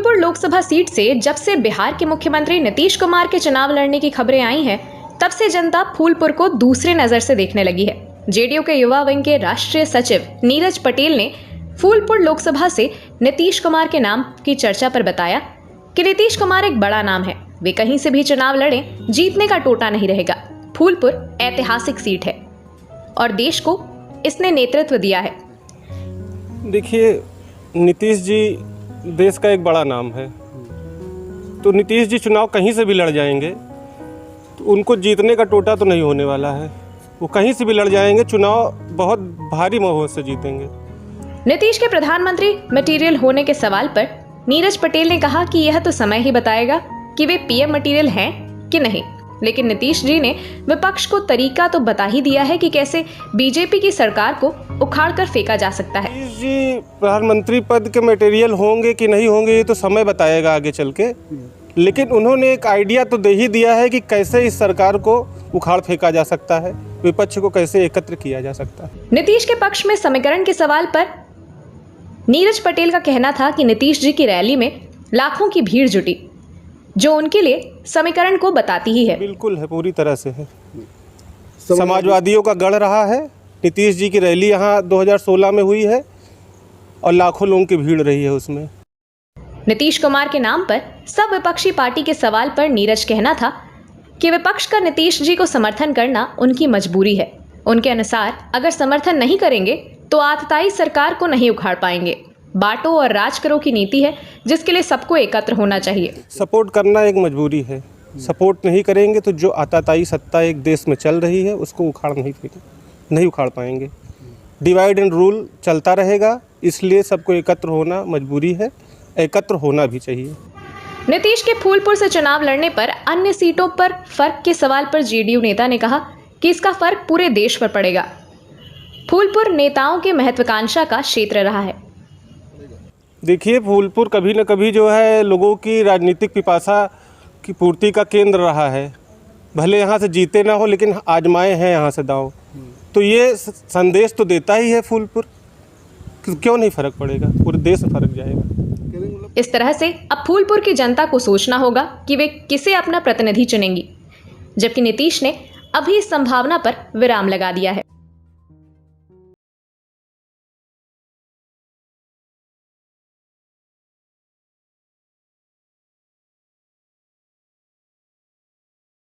Phulpur Lok Sabha seat से जब से बिहार के मुख्यमंत्री नीतीश कुमार के चुनाव लड़ने की खबरें आई हैं, तब से जनता फूलपुर को दूसरे नजर से देखने लगी है। जेडीयू के युवा विंग के राष्ट्रीय सचिव नीरज पटेल ने फूलपुर लोकसभा से नीतीश कुमार के नाम की चर्चा पर बताया कि नीतीश कुमार एक बड़ा नाम है, वे कहीं से भी चुनाव लड़े, जीतने का टोटा नहीं रहेगा। फूलपुर ऐतिहासिक सीट है और देश को इसने नेतृत्व दिया है। देखिए, नीतीश जी देश का एक बड़ा नाम है, तो नीतीश जी चुनाव कहीं से भी लड़ जाएंगे तो उनको जीतने का टोटा तो नहीं होने वाला है। वो कहीं से भी लड़ जाएंगे, चुनाव बहुत भारी बहुमत से जीतेंगे। नीतीश के प्रधानमंत्री मटेरियल होने के सवाल पर नीरज पटेल ने कहा कि यह तो समय ही बताएगा कि वे पीएम मटेरियल हैं कि नहीं, लेकिन नीतीश जी ने विपक्ष को तरीका तो बता ही दिया है कि कैसे बीजेपी की सरकार को उखाड़कर फेंका जा सकता है। नीतीश जी प्रधानमंत्री पद के मटेरियल होंगे कि नहीं होंगे ये तो समय बताएगा आगे चल के, लेकिन उन्होंने एक आइडिया तो दे ही दिया है कि कैसे इस सरकार को उखाड़ फेंका जा सकता है, विपक्ष को कैसे एकत्र किया जा सकता है। नीतीश के पक्ष में समीकरण के सवाल पर नीरज पटेल का कहना था कि नीतीश जी की रैली में लाखों की भीड़ जुटी, जो उनके लिए समीकरण को बताती ही है। बिल्कुल है, पूरी तरह से है। समाजवादियों का गढ़ रहा है। नीतीश जी की रैली यहाँ 2016 में हुई है और लाखों लोगों की भीड़ रही है उसमें। नीतीश कुमार के नाम पर सब विपक्षी पार्टी के सवाल पर नीरज कहना था कि विपक्ष का नीतीश जी को समर्थन करना उनकी मजबूरी है। उनके अनुसार अगर समर्थन नहीं करेंगे तो आतताई सरकार को नहीं उखाड़ पाएंगे। बांटो और राज करो की नीति है, जिसके लिए सबको एकत्र होना चाहिए। सपोर्ट करना एक मजबूरी है। सपोर्ट नहीं करेंगे तो जो आतताई सत्ता एक देश में चल रही है उसको नहीं उखाड़ पाएंगे। डिवाइड एंड रूल चलता रहेगा, इसलिए सबको एकत्र होना मजबूरी है, एकत्र होना भी चाहिए। नीतीश के फूलपुर से चुनाव लड़ने पर अन्य सीटों पर फर्क के सवाल पर जेडीयू नेता ने कहा कि इसका फर्क पूरे देश पर पड़ेगा। फूलपुर नेताओं के महत्वाकांक्षा का क्षेत्र रहा है। देखिए, फूलपुर कभी न कभी जो है लोगों की राजनीतिक पिपासा की पूर्ति का केंद्र रहा है। भले यहाँ से जीते ना हो, लेकिन आजमाए हैं यहाँ से दांव, तो ये संदेश तो देता ही है फूलपुर। क्यों नहीं फर्क पड़ेगा, पूरे देश में फर्क जाएगा। इस तरह से अब फूलपुर की जनता को सोचना होगा कि वे किसे अपना प्रतिनिधि चुनेंगी, जबकि नीतीश ने अभी इस संभावना पर विराम लगा दिया है।